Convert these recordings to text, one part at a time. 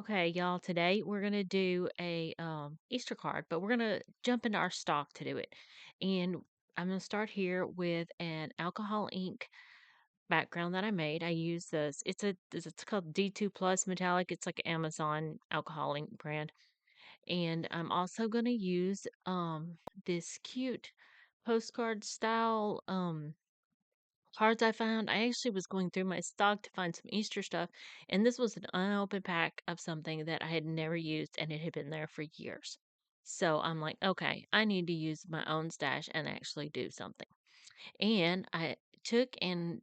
Okay, y'all, today we're going to do a Easter card, but we're going to jump into our stock to do it. And I'm going to start here with an alcohol ink background that I made. I use this. It's called D2 Plus Metallic. It's like an Amazon alcohol ink brand. And I'm also going to use this cute postcard style cards I found. I actually was going through my stock to find some Easter stuff, and this was an unopened pack of something that I had never used, and it had been there for years. So I'm like, okay, I need to use my own stash and actually do something. And I took and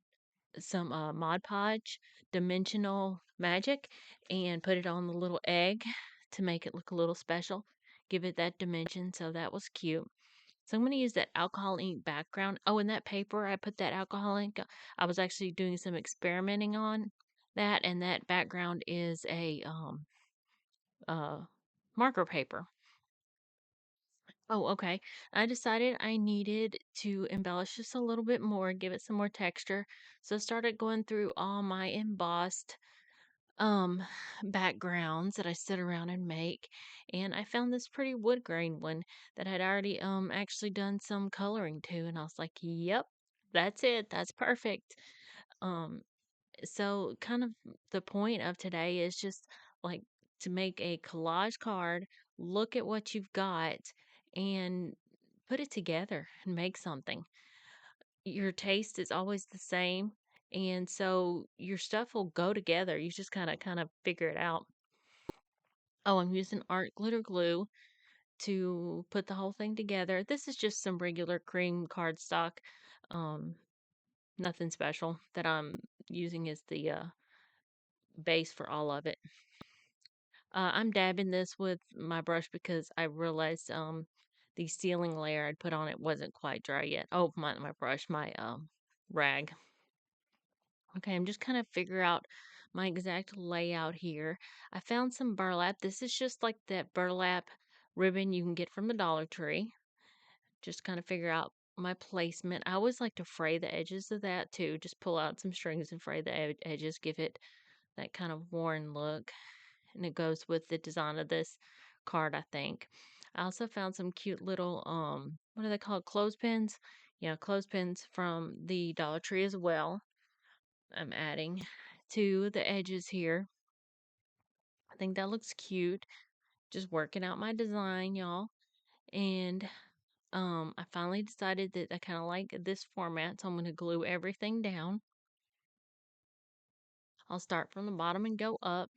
some Mod Podge dimensional magic and put it on the little egg to make it look a little special, give it that dimension. So that was cute. So I'm going to use that alcohol ink background. Oh, and that paper, I put that alcohol ink. I was actually doing some experimenting on that, and that background is a uh marker paper. Oh, okay. I decided I needed to embellish this a little bit more, give it some more texture. So I started going through all my embossed um backgrounds that I sit around and make, and I found this pretty wood grain one that I'd already actually done some coloring to, and I was like, "Yep, that's it. That's perfect." Um so kind of the point of today is just like to make a collage card, look at what you've got and put it together and make something. Your taste is always the same, and so your stuff will go together. You just kind of figure it out. Oh, I'm using art glitter glue to put the whole thing together. This is just some regular cream cardstock. Um, Nothing special that I'm using as the base for all of it. I'm dabbing this with my brush because I realized the sealing layer I'd put on it wasn't quite dry yet. Oh, my brush, my rag. Okay, I'm just kind of figure out my exact layout here. I found some burlap. This is just like that burlap ribbon you can get from the Dollar Tree. Just kind of figure out my placement. I always like to fray the edges of that too. Just pull out some strings and fray the edges, give it that kind of worn look. And it goes with the design of this card, I think. I also found some cute little what are they called? Clothespins. Yeah, clothespins from the Dollar Tree as well. I'm adding to the edges here. I think that looks cute. Just working out my design, y'all. And I finally decided that I kind of like this format, so I'm going to glue everything down. I'll start from the bottom and go up,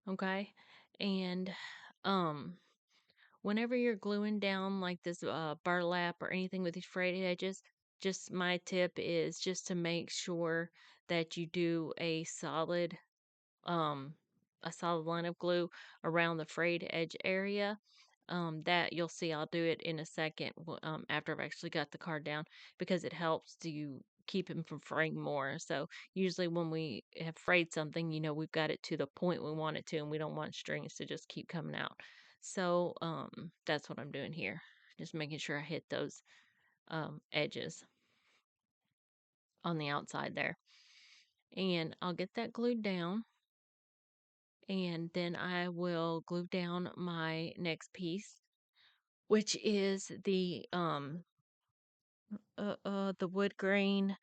okay? And um whenever you're gluing down like this burlap or anything with these frayed edges, just my tip is just to make sure that you do um a solid line of glue around the frayed edge area. That you'll see I'll do it in a second after I've actually got the card down, because it helps to keep him from fraying more. So usually when we have frayed something, we've got it to the point we want it to, and we don't want strings to just keep coming out. So that's what I'm doing here. Just making sure I hit those edges on the outside there. And I'll get that glued down, and then I will glue down my next piece, which is the wood grain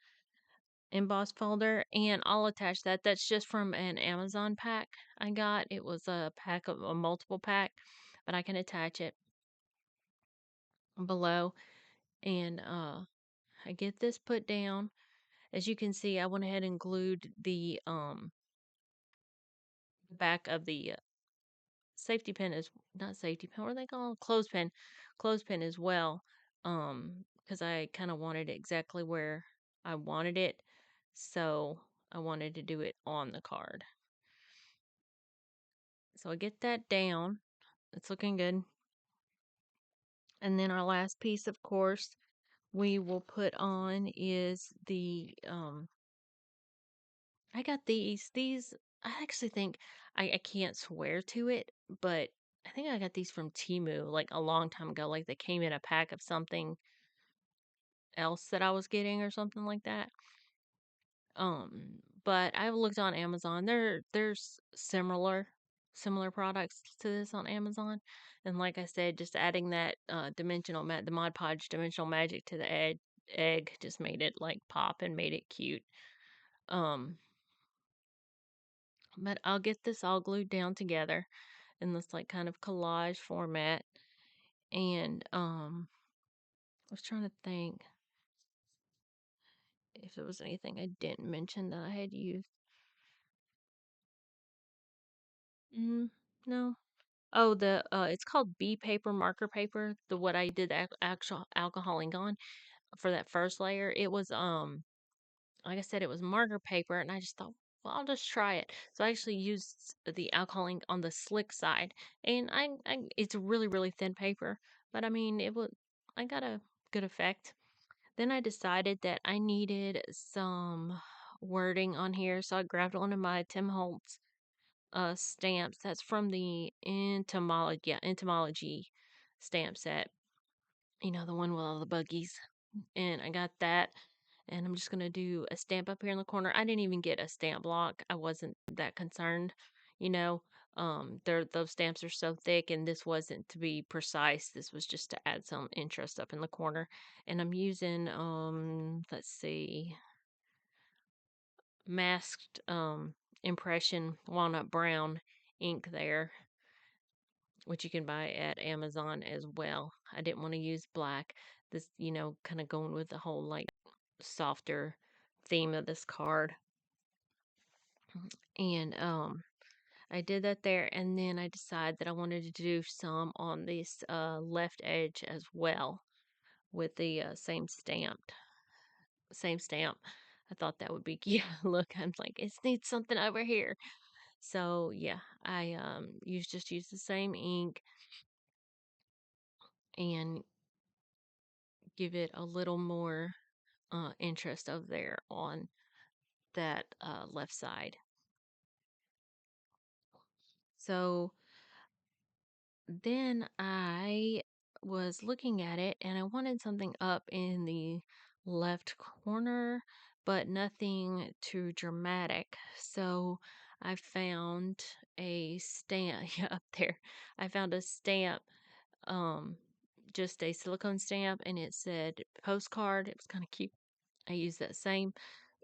emboss folder, and I'll attach that. That's just from an Amazon pack I got. It was a pack of a multiple pack, but I can attach it below. And I get this put down. As you can see, I went ahead and glued the back of the safety pin, is not safety pin, what are they called? Clothespin as well. Because I kind of wanted it exactly where I wanted it. So I wanted to do it on the card. So I get that down. It's looking good. And then our last piece, of course, we will put on is I got these I actually think I can't swear to it, but I think I got these from Temu like a long time ago. Like they came in a pack of something else that I was getting or something like that. But I've looked on Amazon. They're similar. similar products to this on Amazon. And like I said, just adding that the Mod Podge Dimensional Magic to the egg just made it like pop and made it cute. Um, but I'll get this all glued down together in this like kind of collage format. And I was trying to think if there was anything I didn't mention that I had used. No. Oh, the it's called B paper marker paper. The what I did the actual alcohol ink on for that first layer. It was like I said, it was marker paper, and I just thought, well, I'll just try it. So I actually used the alcohol ink on the slick side, and it's really really thin paper, but I mean I got a good effect. Then I decided that I needed some wording on here, so I grabbed one of my Tim Holtz stamps. That's from the Entomology stamp set. You know, the one with all the buggies. And I got that. And I'm just gonna do a stamp up here in the corner. I didn't even get a stamp block. I wasn't that concerned, you know. Those stamps are so thick, and this wasn't to be precise. This was just to add some interest up in the corner. And I'm using let's see, masked impression walnut brown ink there, which you can buy at Amazon as well. I didn't want to use black. This, kind of going with the whole like softer theme of this card. And I did that there, and then I decided that I wanted to do some on this left edge as well with the same stamp. I thought that would be yeah. Look, I'm like it needs something over here. So yeah, I use the same ink and give it a little more interest over there on that left side. So then I was looking at it and I wanted something up in the left corner, but nothing too dramatic. So I found a stamp yeah, up there. I found a stamp, um, just a silicone stamp, and it said postcard. It was kind of cute. I used that same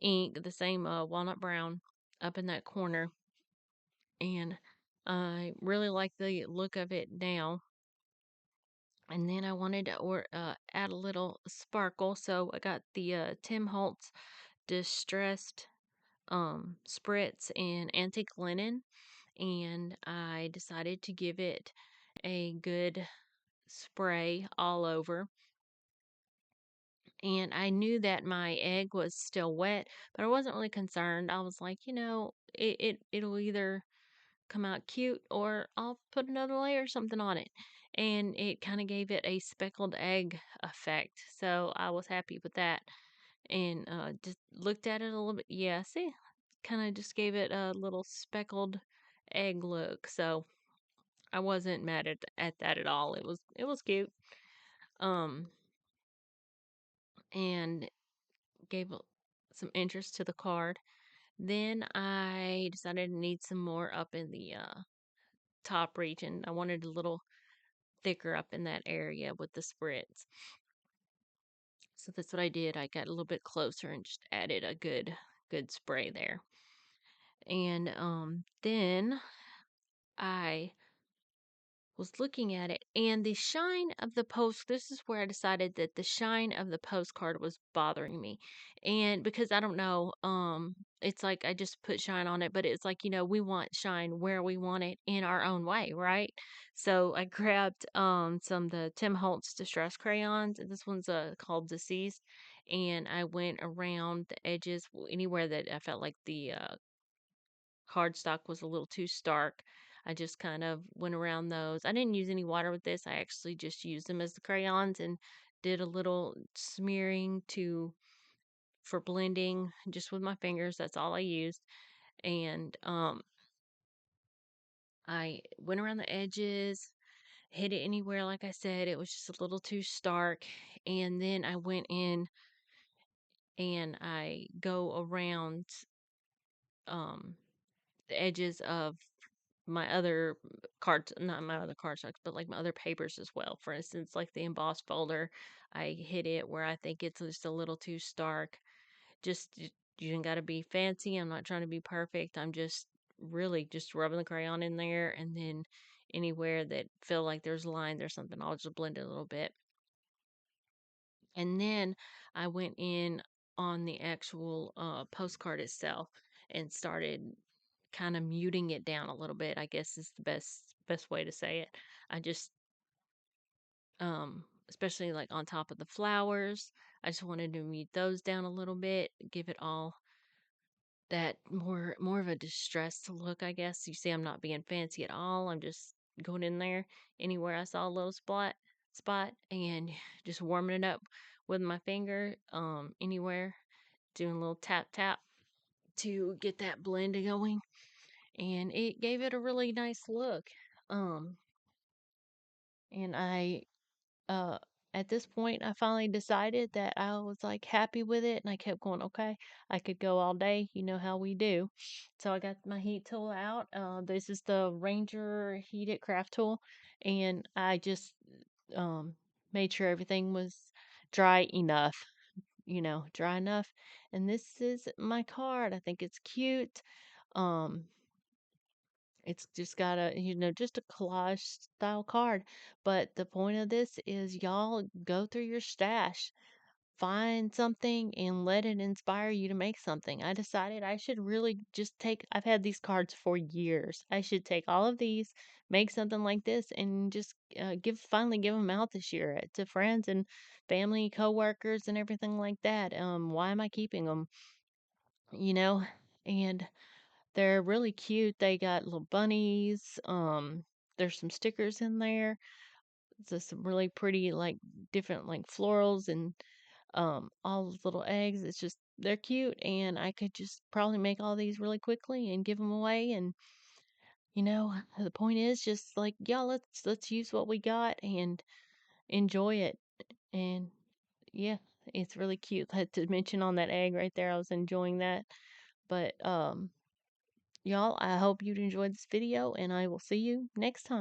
ink, the same walnut brown up in that corner, and I really like the look of it now. And then I wanted to add a little sparkle, so I got the Tim Holtz Distressed Spritz in Antique Linen, and I decided to give it a good spray all over. And I knew that my egg was still wet, but I wasn't really concerned. I was like, it'll either come out cute or I'll put another layer or something on it. And it kind of gave it a speckled egg effect. So I was happy with that. And just looked at it a little bit. Yeah, see, kind of just gave it a little speckled egg look. So I wasn't mad at that at all. It was cute. Um and gave some interest to the card. Then I decided to need some more up in the top region. I wanted a little thicker up in that area with the spritz. So that's what I did. I got a little bit closer and just added a good spray there. And then I was looking at it, and the shine of the this is where I decided that the shine of the postcard was bothering me. And because I don't know, it's like I just put shine on it, but it's like, we want shine where we want it in our own way, right? So I grabbed some of the Tim Holtz Distress crayons. This one's called Deceased, and I went around the edges anywhere that I felt like the cardstock was a little too stark. I just kind of went around those. I didn't use any water with this. I actually just used them as the crayons and did a little smearing for blending just with my fingers. That's all I used. And I went around the edges, hit it anywhere like I said. It was just a little too stark. And then I went in and I go around um the edges of my other cards, not my other cardstocks, but like my other papers as well. For instance, like the embossed folder, I hit it where I think it's just a little too stark. Just you don't got to be fancy. I'm not trying to be perfect. I'm just really just rubbing the crayon in there, and then anywhere that feel like there's lines or something, I'll just blend it a little bit. And then I went in on the actual postcard itself and started kind of muting it down a little bit, I guess is the best way to say it. I just especially like on top of the flowers, I just wanted to mute those down a little bit, give it all that more of a distressed look, I guess. You see I'm not being fancy at all. I'm just going in there anywhere I saw a little spot and just warming it up with my finger anywhere, doing a little tap tap to get that blend going, and it gave it a really nice look. Um and I uh at this point I finally decided that I was like happy with it, and I kept going, okay, I could go all day, you know how we do. So I got my heat tool out. This is the Ranger heated craft tool, and I just um made sure everything was dry enough, dry enough. And this is my card. I think it's cute. um it's just got just a collage style card. But the point of this is y'all go through your stash, find something, and let it inspire you to make something. I decided I should really just I've had these cards for years. I should take all of these, make something like this, and just finally give them out this year to friends and family, coworkers, and everything like that. Why am I keeping them? You know, and they're really cute. They got little bunnies. There's some stickers in there. Just some really pretty, like different like florals and all those little eggs. It's just they're cute, and I could just probably make all these really quickly and give them away. And the point is just like, yeah, let's use what we got and enjoy it. And yeah, it's really cute. I had to mention on that egg right there. I was enjoying that. But y'all, I hope you'd enjoyed this video, and I will see you next time.